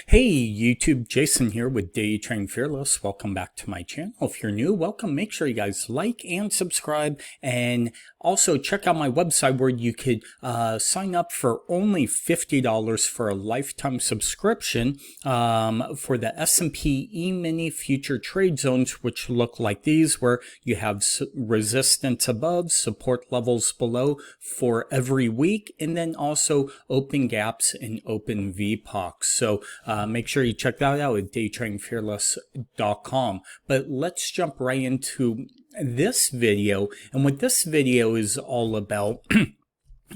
Hey YouTube, Jason here with Day Train Fearless. Welcome back to my channel. If you're new, welcome. Make sure you guys like and subscribe, and also check out my website where you could sign up for only $50 for a lifetime subscription for the S&P E-mini future trade zones, which look like these, where you have resistance above, support levels below for every week, and then also open gaps and open VPOCs. So make sure you check that out at daytrainfearless.com. But let's jump right into this video. And what this video is all about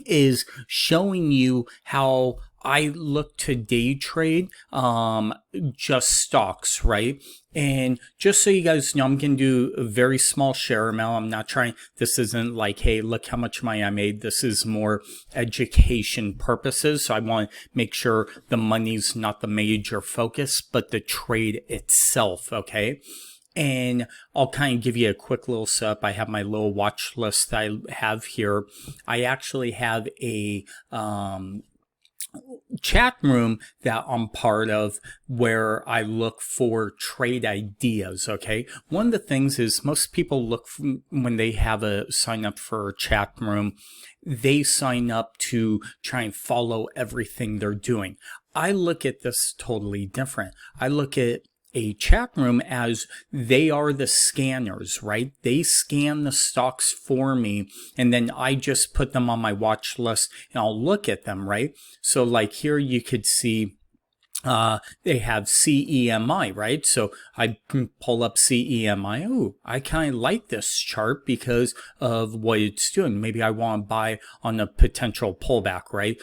is showing you how I look to day trade just stocks, right? And just so you guys know, I'm going to do a very small share amount. I'm not trying, this isn't like, hey, look how much money I made. This is more education purposes. So I want to make sure the money's not the major focus, but the trade itself, okay? And I'll kind of give you a quick little setup. I have my little watch list I have here. I actually have a chat room that I'm part of where I look for trade ideas. Okay. One of the things is most people look when they have a sign up for a chat room, they sign up to try and follow everything they're doing. I look at this totally different. I look at a chat room as they are the scanners, right? They scan the stocks for me, and then I just put them on my watch list and I'll look at them, right? So like here you could see they have CEMI, right? So I can pull up CEMI. Oh, I kind of like this chart because of what it's doing. Maybe I want to buy on a potential pullback, right?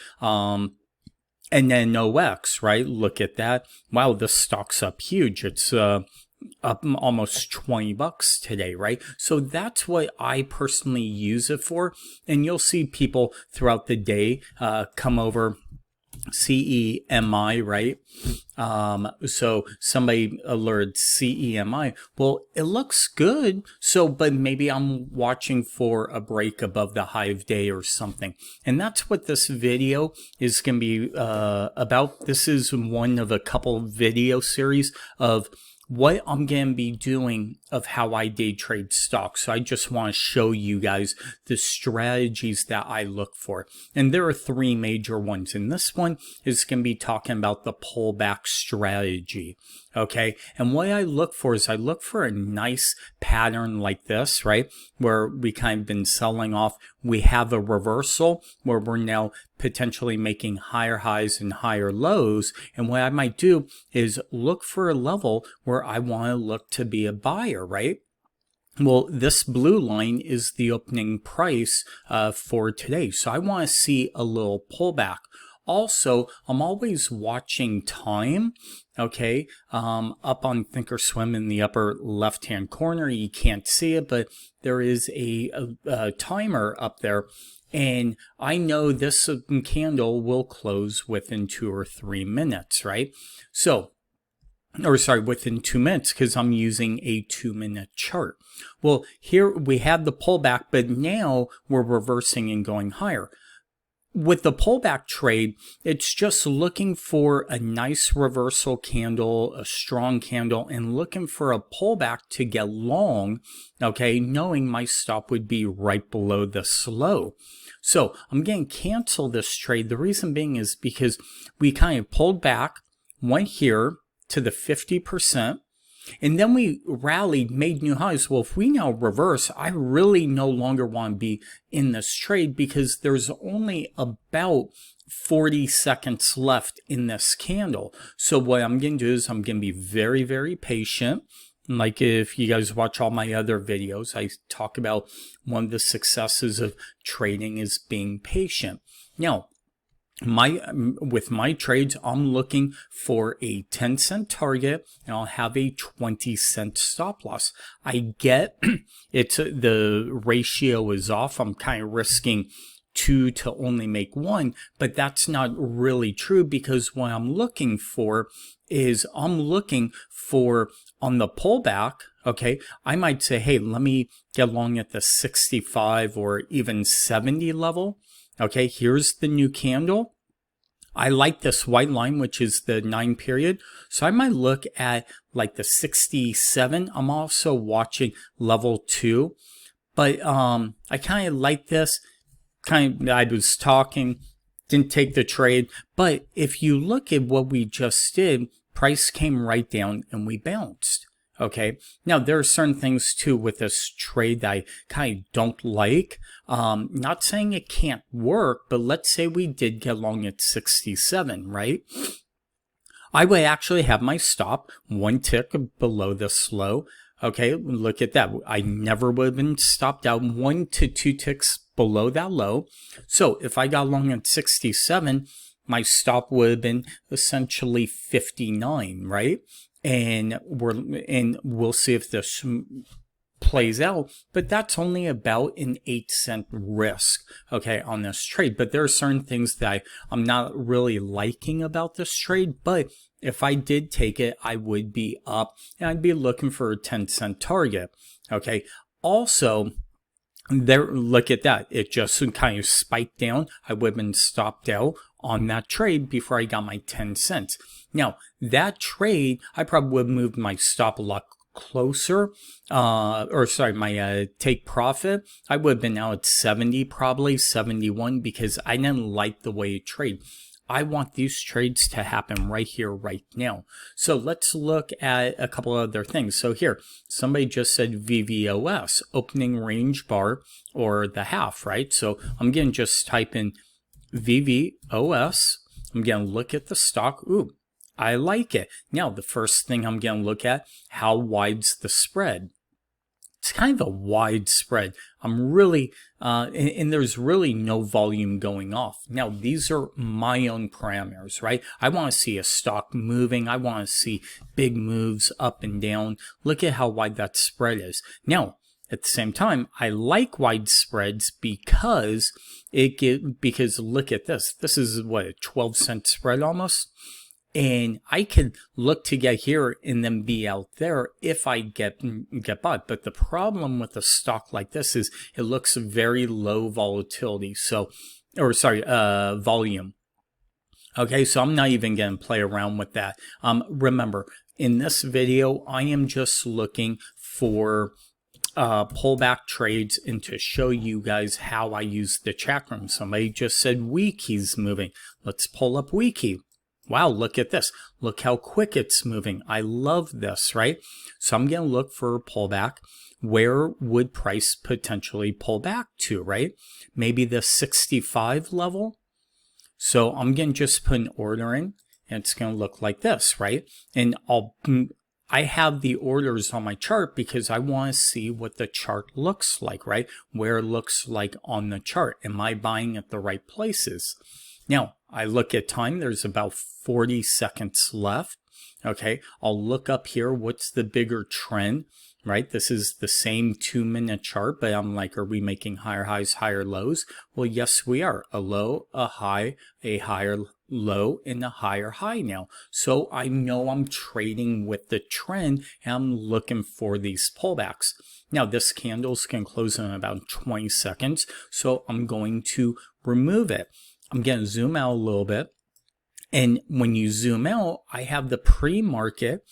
And then OX, right? Look at that. Wow, this stock's up huge. It's up almost 20 bucks today, right? So that's what I personally use it for. And you'll see people throughout the day come over CEMI, right? So somebody alerted CEMI. Well, it looks good. So, but maybe I'm watching for a break above the high of day or something. And that's what this video is going to be about. This is one of a couple video series of what I'm going to be doing of how I day trade stocks. So I just want to show you guys the strategies that I look for. And there are three major ones. And this one is going to be talking about the pullback strategy. Okay. And what I look for is I look for a nice pattern like this, right? Where we kind of been selling off. We have a reversal where we're now potentially making higher highs and higher lows. And what I might do is look for a level where I want to look to be a buyer, right? Well, this blue line is the opening price for today. So I want to see a little pullback. Also, I'm always watching time, okay, up on Thinkorswim in the upper left-hand corner. You can't see it, but there is a timer up there. And I know this candle will close within 2 or 3 minutes, right? So, or sorry, within 2 minutes, because I'm using a 2-minute chart. Well, here we have the pullback, but now we're reversing and going higher. With the pullback trade, it's just looking for a nice reversal candle, a strong candle, and looking for a pullback to get long, okay, knowing my stop would be right below this low. So I'm going to cancel this trade. The reason being is because we kind of pulled back, went here to the 50%, and then we rallied, made new highs. Well, if we now reverse, I really no longer want to be in this trade because there's only about 40 seconds left in this candle. So what I'm going to do is I'm going to be very, very patient. Like if you guys watch all my other videos, I talk about one of the successes of trading is being patient. Now, with my trades, I'm looking for a 10-cent target and I'll have a 20-cent stop loss. I get it's the ratio is off. I'm kind of risking 2 to only make 1, but that's not really true because what I'm looking for is I'm looking for on the pullback. Okay, I might say, hey, let me get long at the 65 or even 70 level. Okay, here's the new candle. I like this white line, which is the 9 period. So I might look at like the 67. I'm also watching level 2. But I kind of like this. I was talking, didn't take the trade. But if you look at what we just did, price came right down and we bounced. Okay. Now there are certain things too with this trade that I kind of don't like. Not saying it can't work, but let's say we did get long at 67, right? I would actually have my stop 1 tick below this low. Okay, look at that. I never would have been stopped out 1 to 2 ticks below that low. So if I got long at 67, my stop would have been essentially 59, right? And we'll see if this plays out, but that's only about an 8-cent risk, okay, on this trade. But there are certain things that I'm not really liking about this trade, but if I did take it, I would be up and I'd be looking for a 10-cent target, okay. Also, there, look at that. It just kind of spiked down. I would have been stopped out on that trade before I got my 10 cents. Now, that trade, I probably would have moved my stop a lot closer, my take profit. I would have been out at 70, probably 71, because I didn't like the way it traded. I want these trades to happen right here, right now. So let's look at a couple other things. So here, somebody just said VVOS, opening range bar, or the half, right? So I'm going to just type in VVOS. I'm going to look at the stock. Ooh, I like it. Now, the first thing I'm going to look at, how wide's the spread? It's kind of a wide spread. I'm really, and there's really no volume going off. Now, these are my own parameters, right? I want to see a stock moving. I want to see big moves up and down. Look at how wide that spread is. Now, at the same time, I like wide spreads because because look at this. This is what, a 12-cent spread almost? And I could look to get here and then be out there if I get bought. But the problem with a stock like this is it looks very low volatility. Volume. Okay, so I'm not even going to play around with that. Remember, in this video, I am just looking for pullback trades and to show you guys how I use the chat room. Somebody just said Wiki's moving. Let's pull up Wiki. Wow, look at this. Look how quick it's moving. I love this, right? So I'm going to look for a pullback. Where would price potentially pull back to, right? Maybe the 65 level. So I'm going to just put an order in, and it's going to look like this, right? And I have the orders on my chart because I want to see what the chart looks like, right? Where it looks like on the chart. Am I buying at the right places? Now, I look at time, there's about 40 seconds left. Okay, I'll look up here, what's the bigger trend, right? This is the same 2-minute chart, but I'm like, are we making higher highs, higher lows? Well, yes, we are. A low, a high, a higher low, and a higher high now. So I know I'm trading with the trend, and I'm looking for these pullbacks. Now, this candle's can close in about 20 seconds, so I'm going to remove it. I'm going to zoom out a little bit. And when you zoom out, I have the pre-market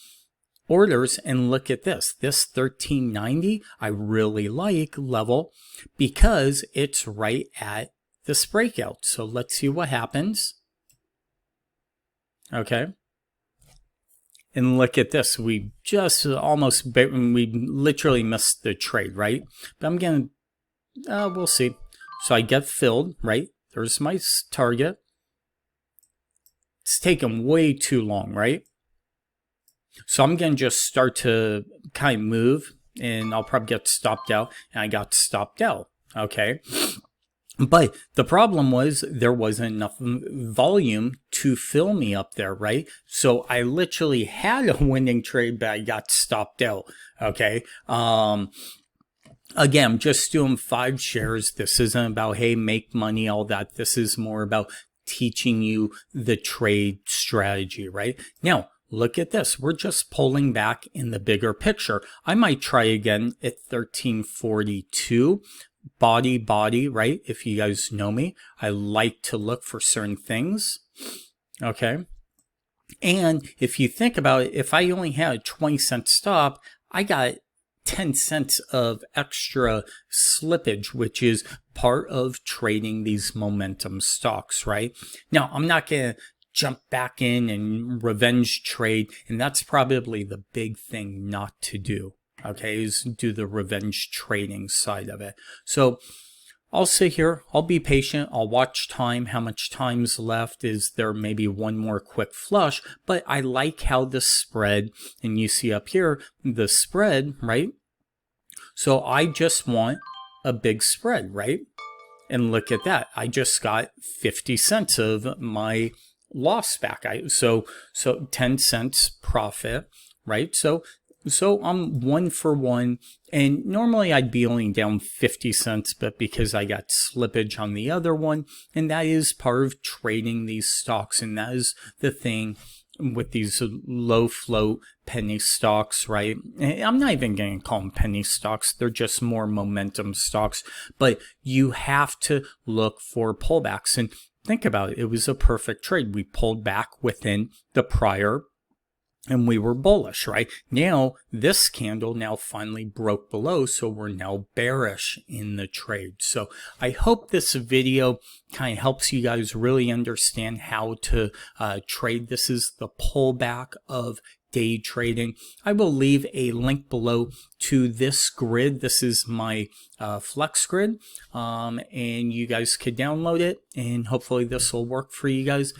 orders, and look at this. This 1390, I really like level because it's right at this breakout. So let's see what happens. Okay. And look at this. We just we literally missed the trade, right? But I'm going to, we'll see. So I get filled, right? There's my target. It's taken way too long, right? So I'm going to just start to kind of move, and I'll probably get stopped out, and I got stopped out, okay? But the problem was there wasn't enough volume to fill me up there, right? So I literally had a winning trade, but I got stopped out, okay? Again, I'm just doing 5 shares. This isn't about, hey, make money, all that. This is more about teaching you the trade strategy, right? Now, look at this. We're just pulling back in the bigger picture. I might try again at 1342. Body, right? If you guys know me, I like to look for certain things. Okay. And if you think about it, if I only had a 20-cent stop, I got 10 cents of extra slippage, which is part of trading these momentum stocks, right? Now, I'm not going to jump back in and revenge trade, and that's probably the big thing not to do, okay, is do the revenge trading side of it. So I'll sit here, I'll be patient, I'll watch time, how much time's left, is there maybe one more quick flush, but I like how the spread, and you see up here, the spread, right? So I just want a big spread, right? And look at that, I just got 50 cents of my loss back. So 10 cents profit, right? So I'm 1 for 1, and normally I'd be only down 50 cents, but because I got slippage on the other one, and that is part of trading these stocks, and that is the thing with these low float penny stocks, right? And I'm not even going to call them penny stocks. They're just more momentum stocks, but you have to look for pullbacks. And think about it. It was a perfect trade. We pulled back within the prior and we were bullish, right? Now, this candle now finally broke below, so we're now bearish in the trade. So I hope this video kind of helps you guys really understand how to trade. This is the pullback of day trading. I will leave a link below to this grid. This is my flex grid, and you guys could download it, and hopefully this will work for you guys.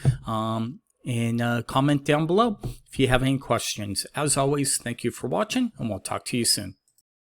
And comment down below if you have any questions. As always, thank you for watching, and we'll talk to you soon.